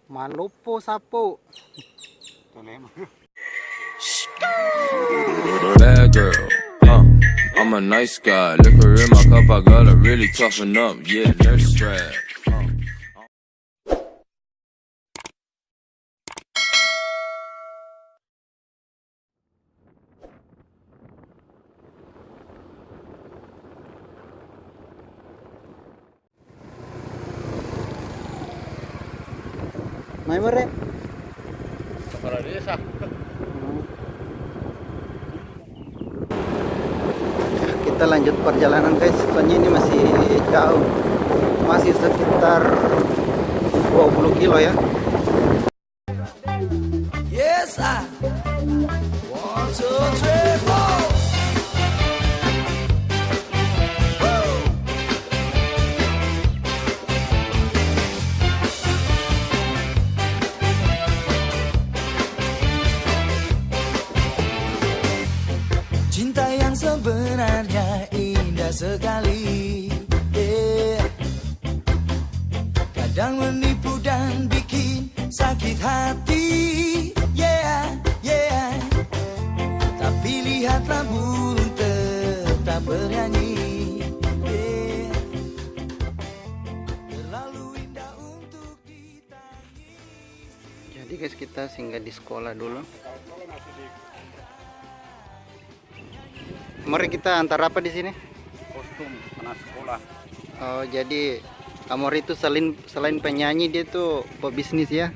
Malopo sapo. Bad girl, I'm a nice guy. Liquor in my cup, I gotta really toughen up. Yeah, nurse strap. Mai mere. Kepala desa. Kita lanjut perjalanan guys. Soalnya ini masih jauh. Masih sekitar 20 kilo ya. Yes, I want to travel. Cinta yang sebenarnya indah sekali, yeah. Kadang menipu dan bikin sakit hati, yeah, yeah. Tapi lihatlah burung tetap bernyanyi, yeah. Terlalu indah untuk ditangis. Jadi guys, kita singgah di sekolah dulu. Mari kita antar apa di sini? Kostum anak sekolah. Oh, jadi Amor itu selain penyanyi dia tuh pebisnis ya.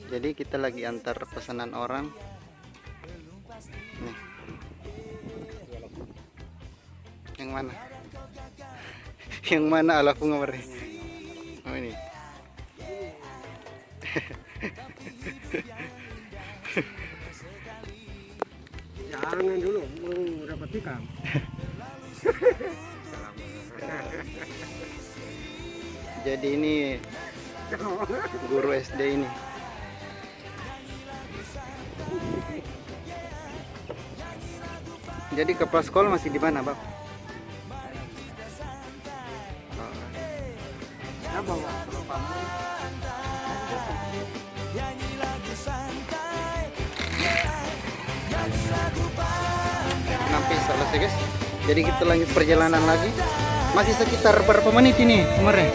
Jadi kita lagi antar pesanan orang. Nih. Yang mana? Yang mana ala bunga mari? Oh ini. Jangan dulu mau dapat ikan. Jadi ini guru SD ini. Jadi kepala sekolah masih di mana, Bang? Apa Bang? Sampai selesai guys. Jadi kita lanjut perjalanan lagi. Masih sekitar berapa menit ini kemarin?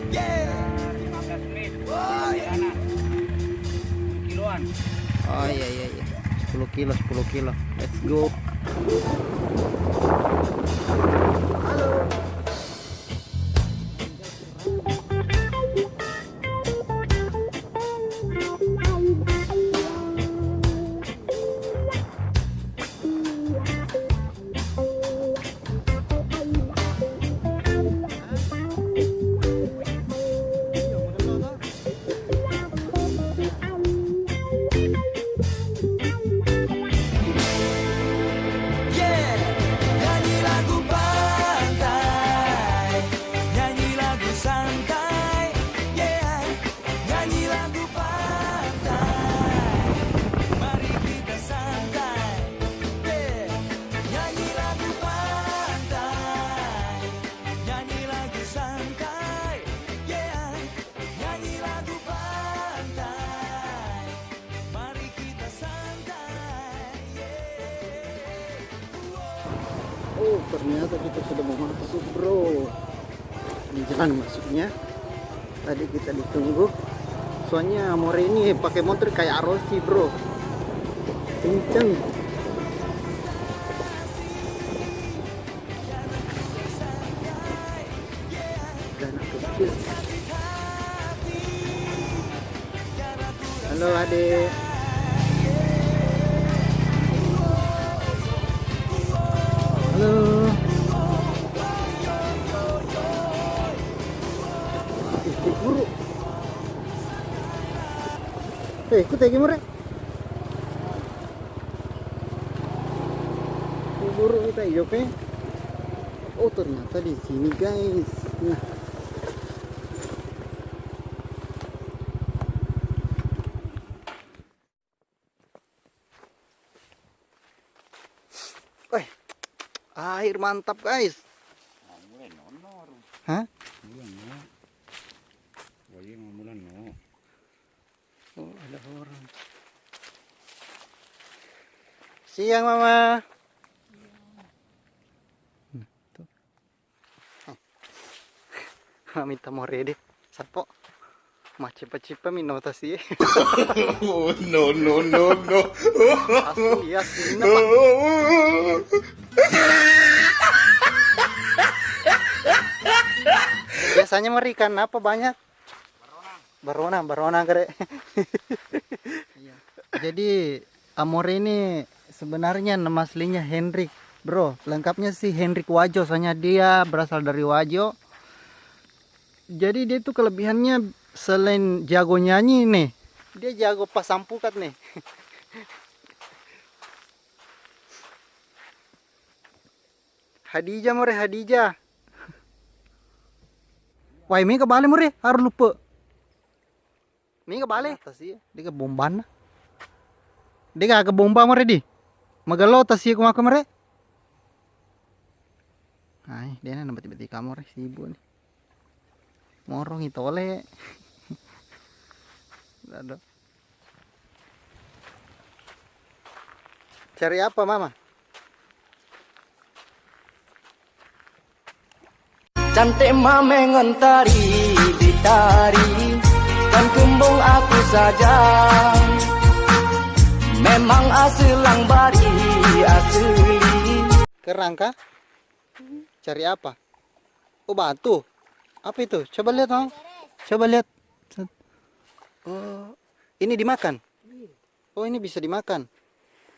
15 menit. Kiloan. Oh iya iya iya. 10 kilo. Let's go. Oh, ternyata kita sudah mau masuk, bro. Ini jalan masuknya. Tadi kita ditunggu. Soalnya Amore ini pakai motor kayak Arosi, bro. Kenceng. Dan anak kecil. Halo, Adik. Halo. Istri guru. Ikut lagi Mure. Guru kita Yope. Oh ternyata di sini guys. Nah. Wih, air mantap guys. Hah? Siang Mama. Tuh. Minta more deh. Sapo. Ma cepat-cepat minum tasi. Oh, no, no, no, no. Asli na Pak. Biasanya ikan apa banyak? Barona kere. Iya. Jadi Amore ini sebenarnya nama aslinya Hendrik, bro. Lengkapnya sih Hendrik Wajo, soalnya dia berasal dari Wajo. Jadi dia tuh kelebihannya selain jago nyanyi nih, dia jago pasang pukat nih. Hadijah more Hadijah. Wah, mi kebalik more, harus lupa. Mi kebalik. Dia ke bomban. Dia ke bomba more di. Magalo tas siya kumaka more. Ay, dia na nabati-bati ka more sibo ni. Morong itole. Aduh. Cari apa Mama? Cantik mame ngentari ditari, kan kembung aku saja. Memang aslang bari asli. Kerangka? Cari apa? Oh, batu. Apa itu? Coba lihat, Mama. Coba lihat. Oh, ini dimakan? Oh, ini bisa dimakan.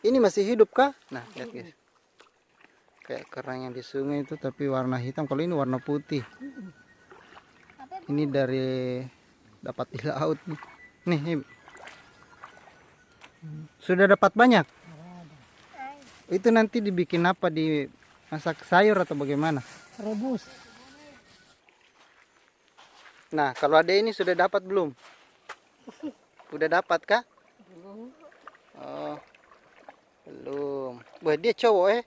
Ini masih hidup kah? Nah, lihat guys. Kayak kerang yang di sungai itu tapi warna hitam. Kalau ini warna putih. Ini dari dapat di laut nih. Nih. Sudah dapat banyak? Itu nanti dibikin apa? Dimasak sayur atau bagaimana? Rebus. Nah, kalau ada ini sudah dapat belum? Udah dapat kah? Belum. Oh, belum. Wah, dia cowok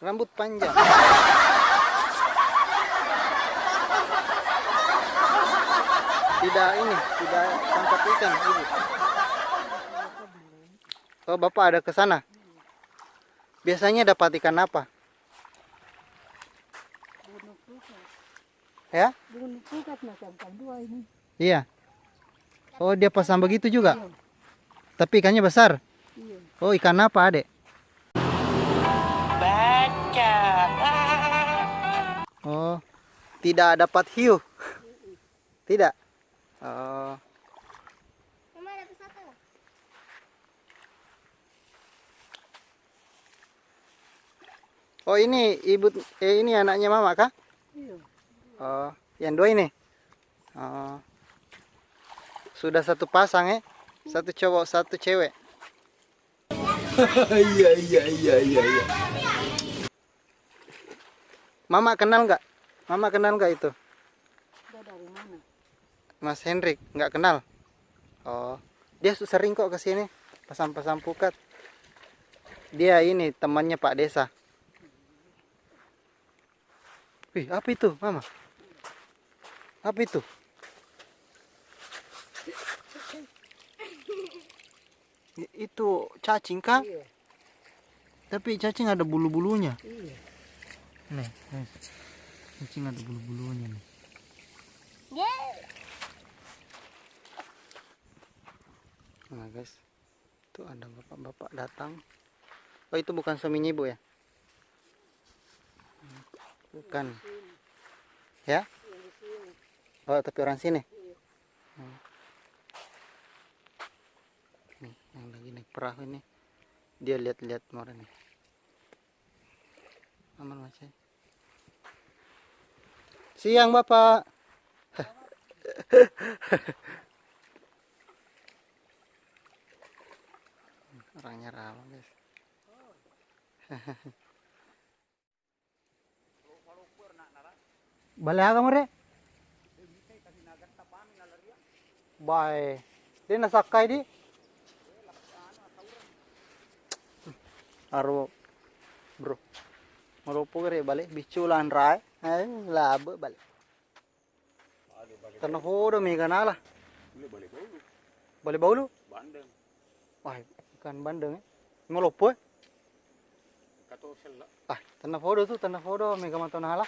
rambut panjang. Tidak tangkap ikan, Ibu. Oh, Bapak ada ke sana. Biasanya dapat ikan apa? Bunuh pukat. Ya? Bunuh pukat macam dua ini. Iya. Oh, dia pasang begitu juga. Iya. Tapi ikannya besar. Iya. Oh, ikan apa, Adek? Oh, tidak dapat hiu. Tidak. Oh. Oh, ini ini anaknya Mama kah? Iya. Oh, yang dua ini. Oh. Sudah satu pasang Satu cowok, satu cewek. Iya. Mama kenal nggak itu? Dia dari mana? Mas Hendrik, nggak kenal? Oh, dia sering kok ke sini pasang-pasang pukat. Dia ini temannya Pak Desa. Wih, apa itu, Mama? Apa itu? Itu cacing kah? Iya. Tapi cacing ada bulu-bulunya. Iya. Nih, guys. Cacing ada bulu-bulunya nih. Nah, guys. Tuh ada bapak-bapak datang. Oh, itu bukan suaminya Ibu ya? Bukan. Ya? Oh, tapi orang sini. Nih, yang lagi naik perahu ini. Dia lihat-lihat more nih. Aman masih. Siang Bapak. Orangnya ramah guys. Balik ka more? Bye. Dia nasakay di. Aro bro. Marupo kere balik biculan rai. Labo balik. Tanah hodo mi kanala. Balik baulu. Bandeng. Wah, ikan bandeng Mau lupa? Kato sel. Ah, tanah foto mega mantau nahala.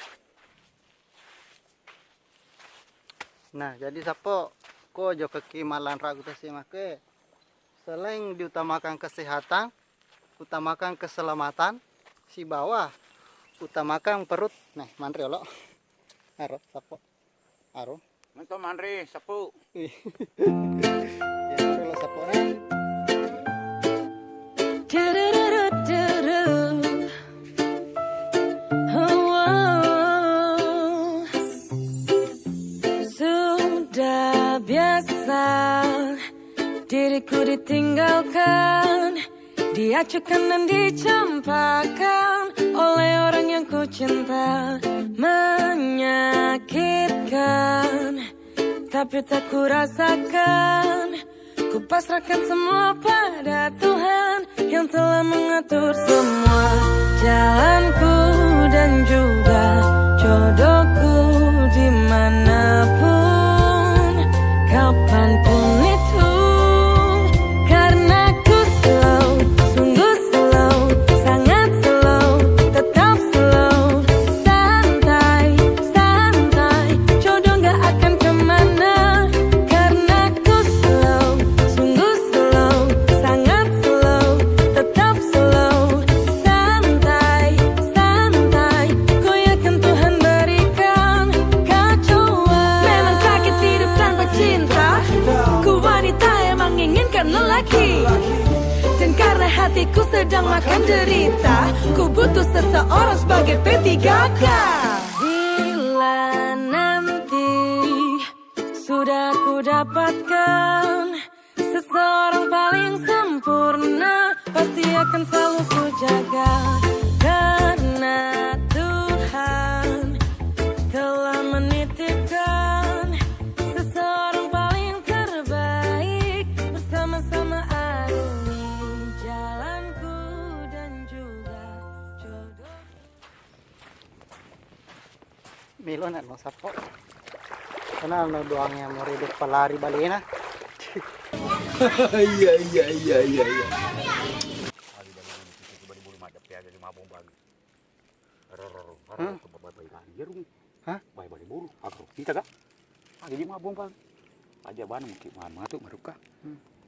Nah, jadi sapo ko jo kekimalan ragu tasi make selain diutamakan kesehatan, utamakan keselamatan, si bawah utamakan perut. Nah, mantri lo. Aro sapo. Aro. Manto manre sapu. Ya, mari lo sapo na. Sudah biasa diriku ditinggalkan, diacukan dan dicampakkan oleh orang yang ku cinta. Menyakitkan, tapi tak ku rasakan. Ku pasrahkan semua pada Tuhan yang telah mengatur semua jalanku dan juga jodohku dimanapun, kapanpun itu. Karena ku slow, sungguh slow, sangat slow, tetap slow, santai, santai, jodoh gak akan kemana. Karena ku slow, sungguh slow, sangat slow, tetap slow, santai, santai, ku yakin Tuhan berikan kacauan. Memang sakit hidup tanpa cinta, ku wanita yang menginginkan lelaki. Dan karena hatiku sedang makan derita, ku butuh seseorang sebagai P3K. Bila nanti sudah ku dapatkan seseorang paling sempurna, pasti akan selalu ku jaga. Karena Tuhan telah menitipkan seseorang paling terbaik. Bersama-sama arungi jalanku dan juga jodoh. Milon no sapo. Karena no doangnya mau hidup pelari balena. Hah? Bayi buru. Aku kita kak. Lagi mabung bang. Aja ban mungkin mana tuh meruka.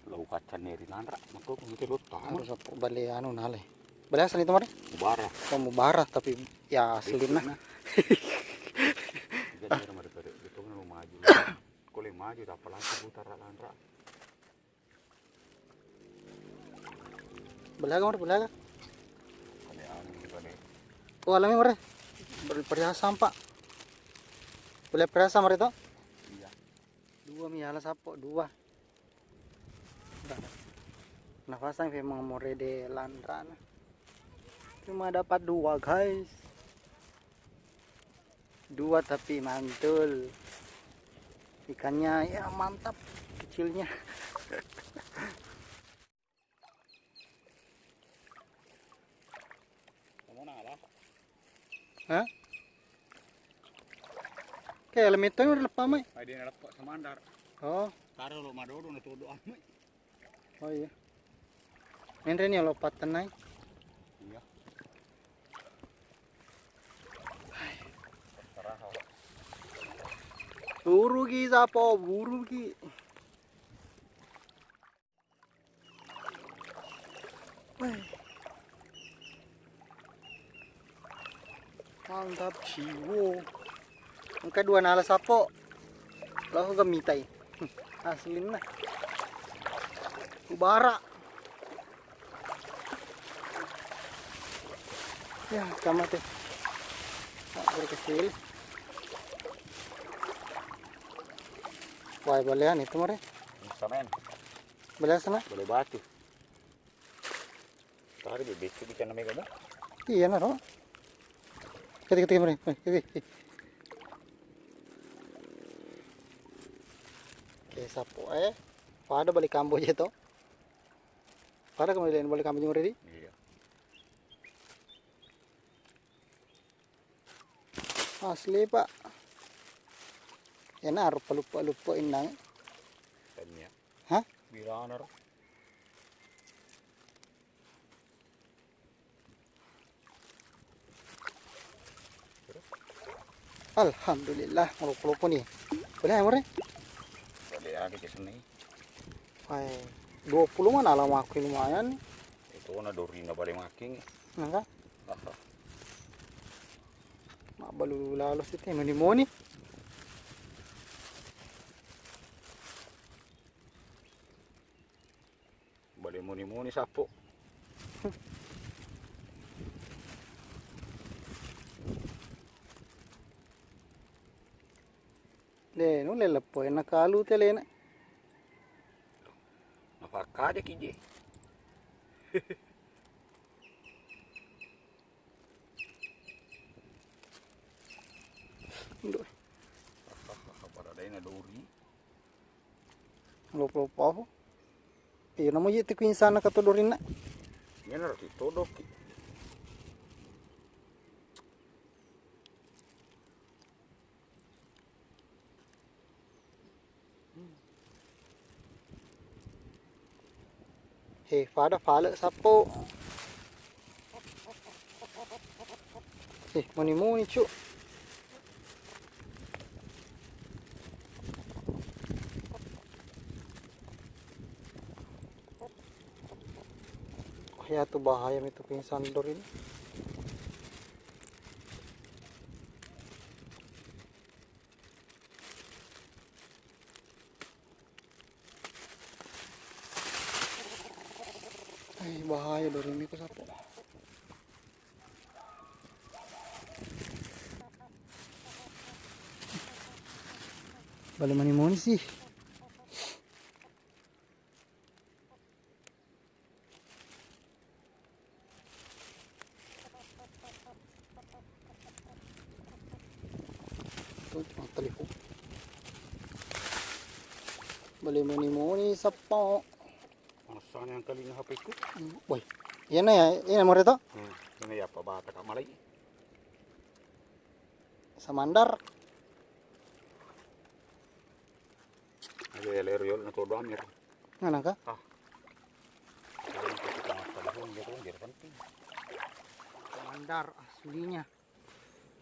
Lau kacan neri landra. Maka mungkin lo tahu. Harus sapo bali anu nale. Bali asal itu mare? Bara. Kamu barah tapi ya asli nah. Jadi mereka itu kan maju. Kalau maju tak pelan putar landra. Belaga mare belaga. Kali anu kali. Oh alami mare. Perhiasan pak. Boleh perhiasan mare to? Iya. Dua miala sapo dua. Nafasan memang more de landra. Cuma dapat dua guys. Dua tapi mantul. Ikannya ya mantap kecilnya. Kamu nala? Hah? Kayak lemit itu udah lepas mai. Ada yang lepas semandar. Oh, Taruh lo madodo na todo amai. oh iya. Ini nih lopat tenai. Iya. Buru ki sapo, buru ki. Wih. Mantap jiwo. Ang kedua nala sapo. Lalu gamitai. Aslin na. Ubara. Ya, sama tuh. Berkecil. Wah, balean itu mare. Samen. Balean sana? Boleh batu. Tari bebeku di kana mega mo. Iya na ro. Ketik mare. Ketik. Oke, sapo pada balik kambo aja to. Pada kemudian balik kambo mare di. Iya. Asli pak. Ya naruh lupa inang. Tanya. Hah? Bilanar. Alhamdulillah, ngelup-ngelup nih. Boleh ya, Mure? Boleh ada ke sini. Hai, 20 mana lah makin lumayan. Itu na dori na balik making. Nangka? Mak balu lalu sih teh moni. Balik muni sapo. Le, no le lepo na kalu teh le na. Napaka aja kije. Ndoy, Para day na dori. ngelup-ngelup ako. Iyo na mo yiti ko insan na katulorin na. Yan na rati todok. Hei, fala sapo. Muni cu. Kaya tuh bahaya itu pingsan dorin. Bahaya dorin itu sapo. Balik mani sih. Tuh cuma telepon. Balik mani sapo. Saan yang kali na HP ko? Boy, yan na ya, yan mo rito. Yan ya pa bata ka malay. Sa mandar. Ada lerol na todo amir. Ngana ka? Kalau kita telepon dia penting. Sa mandar aslinya.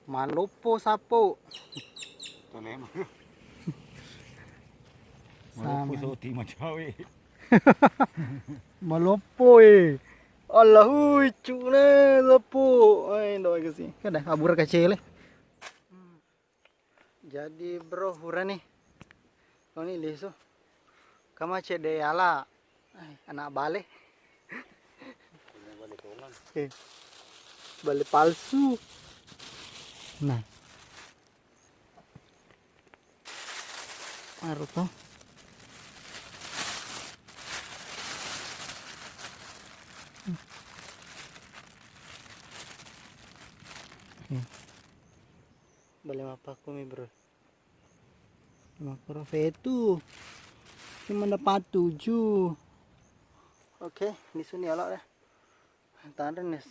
Malopo sapo. Tolem. Sama. Puso ti macawi. Malopo Allahu cuna sapo. Ay, ndo kasi. Kada kabur kecil. Jadi bro, hura nih. Kau nih leso. Kama cede ala. Ay, anak bale. Bale palsu. Nah. Aru to. Bale mapaku mi bro. Makro fetu. Cuma dapat 7. Oke, di sini ala deh. Tahan nih,